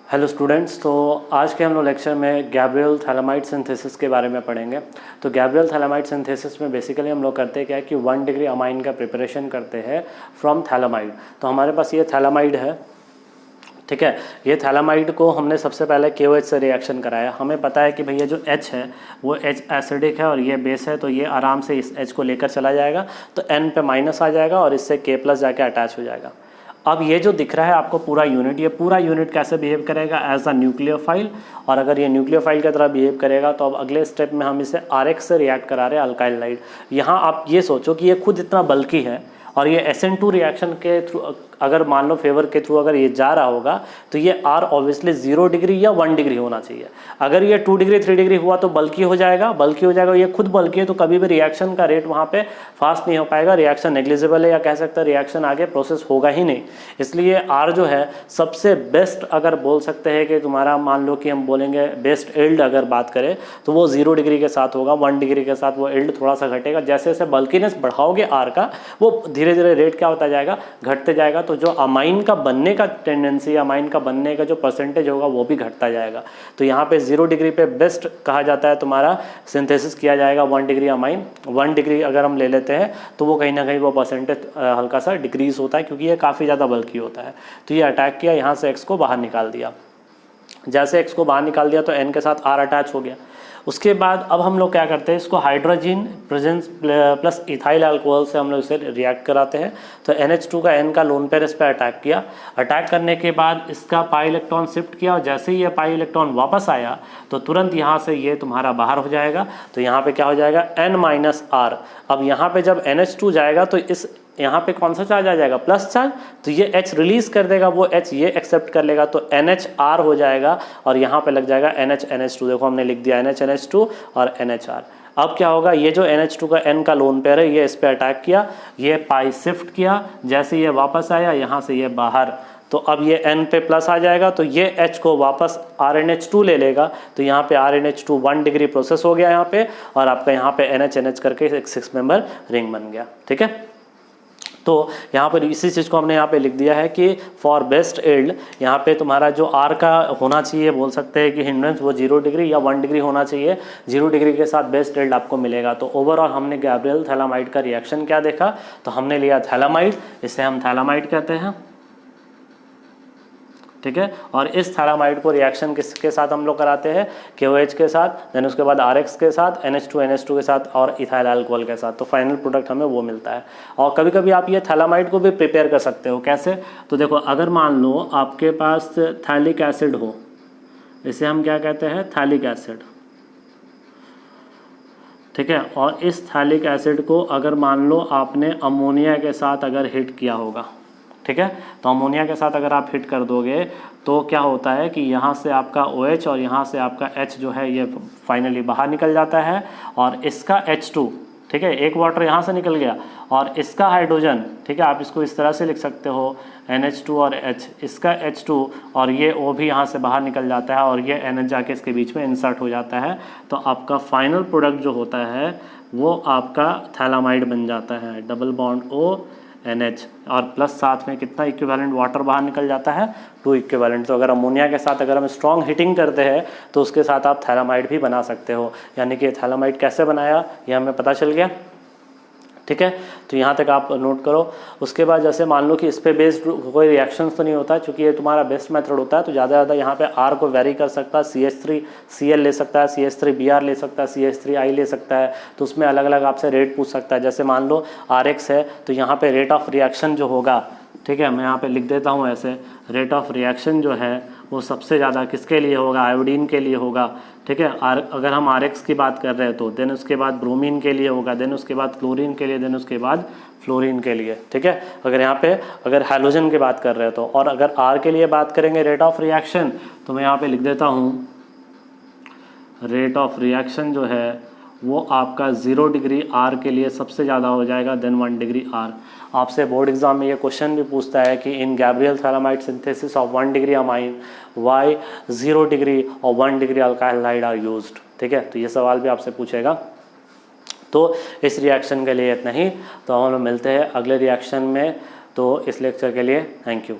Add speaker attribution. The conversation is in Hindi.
Speaker 1: हेलो स्टूडेंट्स, तो आज के हम लोग लेक्चर में गैब्रियल थैलामाइड सिंथेसिस के बारे में पढ़ेंगे। तो गैब्रियल थैलामाइड सिंथेसिस में बेसिकली हम लोग करते क्या है कि 1 डिग्री अमाइन का प्रिपरेशन करते हैं फ्रॉम थैलामाइड। तो हमारे पास ये थैलामाइड है, ठीक है। ये थैलामाइड को हमने सबसे पहले KOH से रिएक्शन कराया। हमें पता है कि भैया जो H है वो H एसिडिक है और ये बेस है, तो ये आराम से इस H को लेकर चला जाएगा, तो N पे माइनस आ जाएगा और इससे K+ जाके अटैच हो जाएगा। अब ये जो दिख रहा है आपको पूरा यूनिट, ये पूरा यूनिट कैसे बिहेव करेगा एज अ न्यूक्लियोफाइल, और अगर ये न्यूक्लियोफाइल की तरह बिहेव करेगा तो अब अगले स्टेप में हम इसे RX से रिएक्ट करा रहे हैं अल्काइलाइड। यहाँ आप ये सोचो कि ये खुद इतना बल्कि है और ये SN2 रिएक्शन के थ्रू अगर मान लो फेवर के थ्रू अगर ये जा रहा होगा तो ये R ऑब्वियसली 0 डिग्री या 1 डिग्री होना चाहिए। अगर ये 2 डिग्री 3 डिग्री हुआ तो बल्कि हो जाएगा, ये खुद बल्कि है, तो कभी भी रिएक्शन का रेट वहाँ पे फास्ट नहीं हो पाएगा, रिएक्शन नेग्लिजिबल है, या कह सकते हैं रिएक्शन आगे प्रोसेस होगा ही नहीं। इसलिए R जो है सबसे बेस्ट, अगर बोल सकते हैं कि तुम्हारा मान लो कि हम बोलेंगे बेस्ट एल्ड अगर बात करें तो वो 0 डिग्री के साथ होगा। 1 डिग्री के साथ वो एल्ड थोड़ा सा घटेगा। जैसे जैसे बल्कीनेस बढ़ाओगे R का, वो धीरे धीरे रेट क्या होता जाएगा, घटते जाएगा। तो जो अमाइन का बनने का टेंडेंसी, अमाइन का बनने का जो परसेंटेज होगा वो भी घटता जाएगा। तो यहाँ पे 0 डिग्री पे बेस्ट कहा जाता है तुम्हारा सिंथेसिस किया जाएगा 1 डिग्री अमाइन। 1 डिग्री अगर हम ले लेते हैं तो वो कहीं ना कहीं वो परसेंटेज हल्का सा डिक्रीज होता है, क्योंकि ये काफ़ी ज़्यादा बल्कि होता है। तो ये अटैक किया, यहाँ से X को बाहर निकाल दिया। जैसे X को बाहर निकाल दिया तो N के साथ R अटैच हो गया। उसके बाद अब हम लोग क्या करते हैं, इसको hydrogen presence plus ethyl alcohol से हम लोग इसे रिएक्ट कराते हैं। तो NH2 का N का लोन पेयर इस पर अटैक किया। अटैक करने के बाद इसका पाई इलेक्ट्रॉन शिफ्ट किया, और जैसे ही ये पाई इलेक्ट्रॉन वापस आया तो तुरंत यहाँ से ये तुम्हारा बाहर हो जाएगा। तो यहाँ पे क्या हो जाएगा, N-R। अब यहाँ पे जब NH2 जाएगा तो इस यहाँ पे कौन सा चार्ज आ जाएगा, प्लस चार्ज। तो ये H रिलीज कर देगा, वो H ये एक्सेप्ट कर लेगा, तो NHR हो जाएगा और यहाँ पे लग जाएगा NH-NH2। देखो हमने लिख दिया NH-NH2 और NHR। अब क्या होगा, ये जो NH2 का N का लोन पेयर है ये इस पे अटैक किया, ये पाई शिफ्ट किया, जैसे ये वापस आया यहाँ से ये बाहर, तो अब ये N पे प्लस आ जाएगा, तो ये H को वापस RNH2 ले लेगा। तो यहाँ पे RNH2 1 डिग्री प्रोसेस हो गया यहाँ पे, और आपका यहाँ पे NH-NH करके एक 6 मेंबर रिंग बन गया, ठीक है। तो यहाँ पर इसी चीज़ को हमने यहाँ पे लिख दिया है कि फॉर बेस्ट एल्ड, यहाँ पे तुम्हारा जो R का होना चाहिए, बोल सकते हैं कि हिंड्रेंस वो 0 डिग्री या 1 डिग्री होना चाहिए। 0 डिग्री के साथ बेस्ट एल्ड आपको मिलेगा। तो ओवरऑल हमने गैब्रियल थैलामाइड का रिएक्शन क्या देखा, तो हमने लिया थैलामाइड, इसे हम थैलामाइड कहते हैं, ठीक है। और इस थैलामाइड को रिएक्शन किसके साथ हम लोग कराते हैं, KOH के साथ, देन उसके बाद RX के साथ, NH2 के साथ और इथाइल अल्कोहल के साथ। तो फाइनल प्रोडक्ट हमें वो मिलता है। और कभी कभी आप ये थैलामाइड को भी प्रिपेयर कर सकते हो। कैसे, तो देखो अगर मान लो आपके पास थैलिक एसिड हो, इसे हम क्या कहते हैं, थैलिक एसिड, ठीक है। और इस थैलिक एसिड को अगर मान लो आपने अमोनिया के साथ अगर हिट किया होगा, ठीक है, तो अमोनिया के साथ अगर आप हिट कर दोगे तो क्या होता है कि यहाँ से आपका OH और यहाँ से आपका H जो है ये फाइनली बाहर निकल जाता है, और इसका H2, ठीक है, एक वाटर यहाँ से निकल गया, और इसका हाइड्रोजन, ठीक है, आप इसको इस तरह से लिख सकते हो NH2 और H, इसका H2 और ये O भी यहाँ से बाहर निकल जाता है, और ये NH जाके इसके बीच में इंसर्ट हो जाता है। तो आपका फाइनल प्रोडक्ट जो होता है वो आपका थैलामाइड बन जाता है, डबल बॉन्ड ONH, और प्लस साथ में कितना इक्विवेलेंट वाटर बाहर निकल जाता है, 2 इक्विवेलेंट। तो अगर अमोनिया के साथ अगर हम स्ट्रॉन्ग हीटिंग करते हैं तो उसके साथ आप थैलामाइड भी बना सकते हो। यानी कि थैलामाइड कैसे बनाया ये हमें पता चल गया, ठीक है। तो यहाँ तक आप नोट करो। उसके बाद जैसे मान लो कि इस पे बेस्ड कोई रिएक्शंस तो नहीं होता है, क्योंकि ये तुम्हारा बेस्ट मेथड होता है, तो ज़्यादा ज़्यादा यहाँ पे R को वेरी कर सकता है, CH3Cl ले सकता है, CH3Br ले सकता है, CH3I ले सकता है। तो उसमें अलग अलग आपसे रेट पूछ सकता है। जैसे मान लो RX है तो यहाँ पे रेट ऑफ रिएक्शन जो होगा, ठीक है, मैं यहाँ पे लिख देता हूँ ऐसे, रेट ऑफ रिएक्शन जो है वो सबसे ज़्यादा किसके लिए होगा, आयोडीन के लिए होगा, ठीक है। अगर हम RX की बात कर रहे हैं तो देन उसके बाद ब्रोमीन के लिए होगा, देन उसके बाद क्लोरीन के लिए, देन उसके बाद फ्लोरीन के लिए, ठीक है। अगर यहाँ पे अगर हैलोजन की बात कर रहे हैं तो, और अगर R के लिए बात करेंगे रेट ऑफ रिएक्शन, तो मैं यहाँ पे लिख देता हूँ रेट ऑफ रिएक्शन जो है वो आपका 0 डिग्री R के लिए सबसे ज़्यादा हो जाएगा, देन 1 डिग्री R। आपसे बोर्ड एग्जाम में ये क्वेश्चन भी पूछता है कि in Gabriel phthalimide synthesis of 1 degree amine वाई 0 डिग्री और 1 डिग्री अल्काइलाइड आर यूज्ड, ठीक है। तो ये सवाल भी आपसे पूछेगा। तो इस रिएक्शन के लिए इतना ही। तो हम लोग मिलते हैं अगले रिएक्शन में। तो इस लेक्चर के लिए थैंक यू।